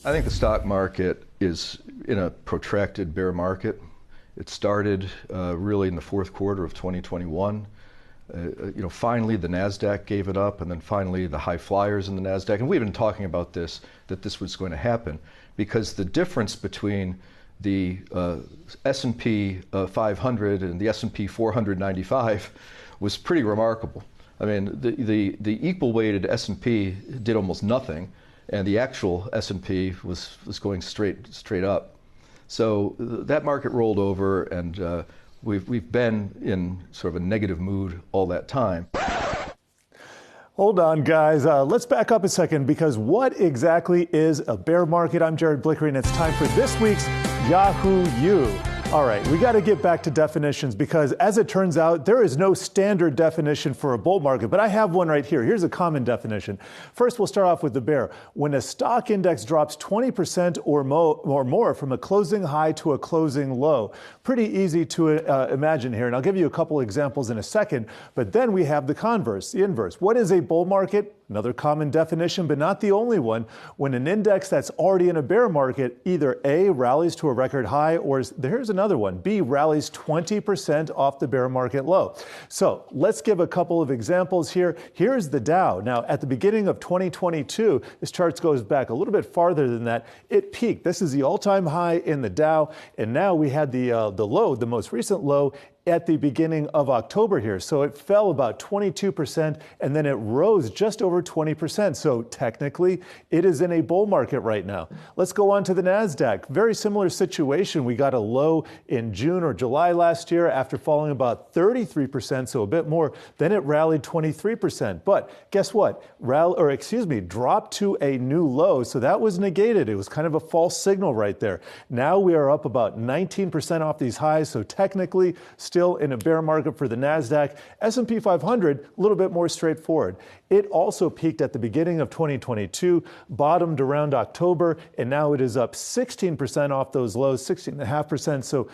I think the stock market is in a protracted bear market. It started really in the fourth quarter of 2021. Finally the NASDAQ gave it up, and then finally the high flyers in the NASDAQ. And we've been talking about this, that this was going to happen, because the difference between the S&P 500 and the S&P 495 was pretty remarkable. I mean, the equal weighted S&P did almost nothing, and the actual S&P was going straight up. So that market rolled over, and we've been in sort of a negative mood all that time. Hold on, guys. Let's back up a second, because what exactly is a bear market? I'm Jared Blikre, and it's time for this week's Yahoo U. All right, we got to get back to definitions, because as it turns out, there is no standard definition for a bull market, but I have one right here. Here's a common definition. First, we'll start off with the bear. When a stock index drops 20% or more from a closing high to a closing low. Pretty easy to imagine here, and I'll give you a couple examples in a second, but then we have the converse, the inverse. What is a bull market? Another common definition, but not the only one. When an index that's already in a bear market either A, rallies to a record high, or here's another one, B, rallies 20% off the bear market low. So let's give a couple of examples here. Here's the Dow. Now, at the beginning of 2022, this chart goes back a little bit farther than that. It peaked. This is the all-time high in the Dow, and now we had the low, the most recent low, at the beginning of October here. So it fell about 22%, and then it rose just over 20%. So technically, it is in a bull market right now. Let's go on to the NASDAQ. Very similar situation. We got a low in June or July last year after falling about 33%, so a bit more. Then it rallied 23%. But guess what? Dropped to a new low. So that was negated. It was kind of a false signal right there. Now we are up about 19% off these highs. So technically, still in a bear market for the NASDAQ. S&P 500, a little bit more straightforward. It also peaked at the beginning of 2022, bottomed around October, and now it is up 16% off those lows, 16.5%. So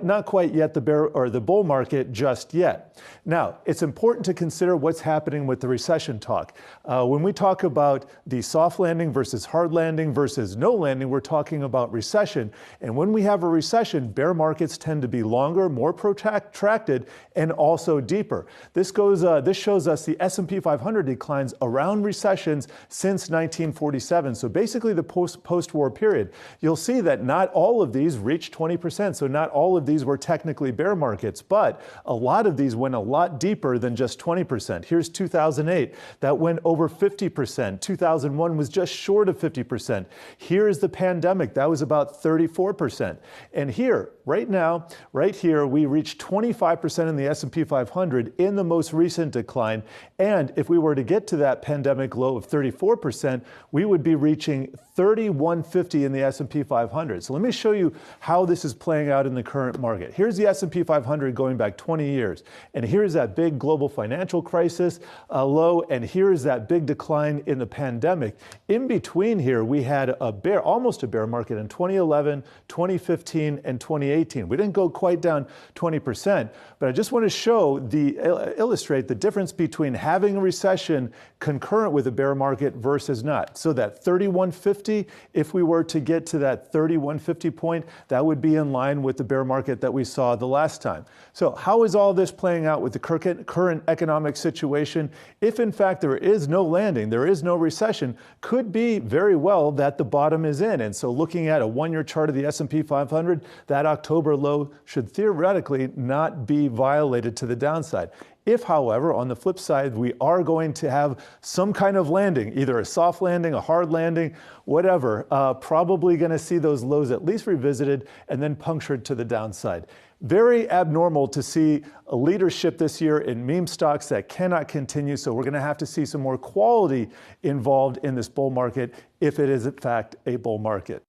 not quite yet the bear or the bull market just yet. Now, it's important to consider what's happening with the recession talk. When we talk about the soft landing versus hard landing versus no landing, we're talking about recession. And when we have a recession, bear markets tend to be longer, more protracted, and also deeper. This shows us the S&P 500 declines around recessions since 1947. So basically the post-war period. You'll see that not all of these reached 20%. So not all of these were technically bear markets, but a lot of these went a lot deeper than just 20%. Here's 2008. That went over 50%. 2001 was just short of 50%. Here's the pandemic. That was about 34%. And here, right now, right here, we reached 25% in the S&P 500 in the most recent decline. And if we were to get to that pandemic low of 34%, we would be reaching 3150 in the S&P 500. So let me show you how this is playing out in the current market. Here's the S&P 500 going back 20 years. And here's that big global financial crisis low. And here's that big decline in the pandemic. In between here, we had almost a bear market in 2011, 2015, and 2018. We didn't go quite down 20%, but I just want to illustrate the difference between having a recession concurrent with a bear market versus not. So that 3150, if we were to get to that 3150 point, that would be in line with the bear market that we saw the last time. So how is all this playing out with the current economic situation? If in fact there is no landing, there is no recession, could be very well that the bottom is in. And so looking at a one-year chart of the S&P 500, that October low should theoretically not be violated to the downside. If, however, on the flip side, we are going to have some kind of landing, either a soft landing, a hard landing, whatever, probably going to see those lows at least revisited and then punctured to the downside. Very abnormal to see a leadership this year in meme stocks that cannot continue. So we're going to have to see some more quality involved in this bull market if it is in fact a bull market.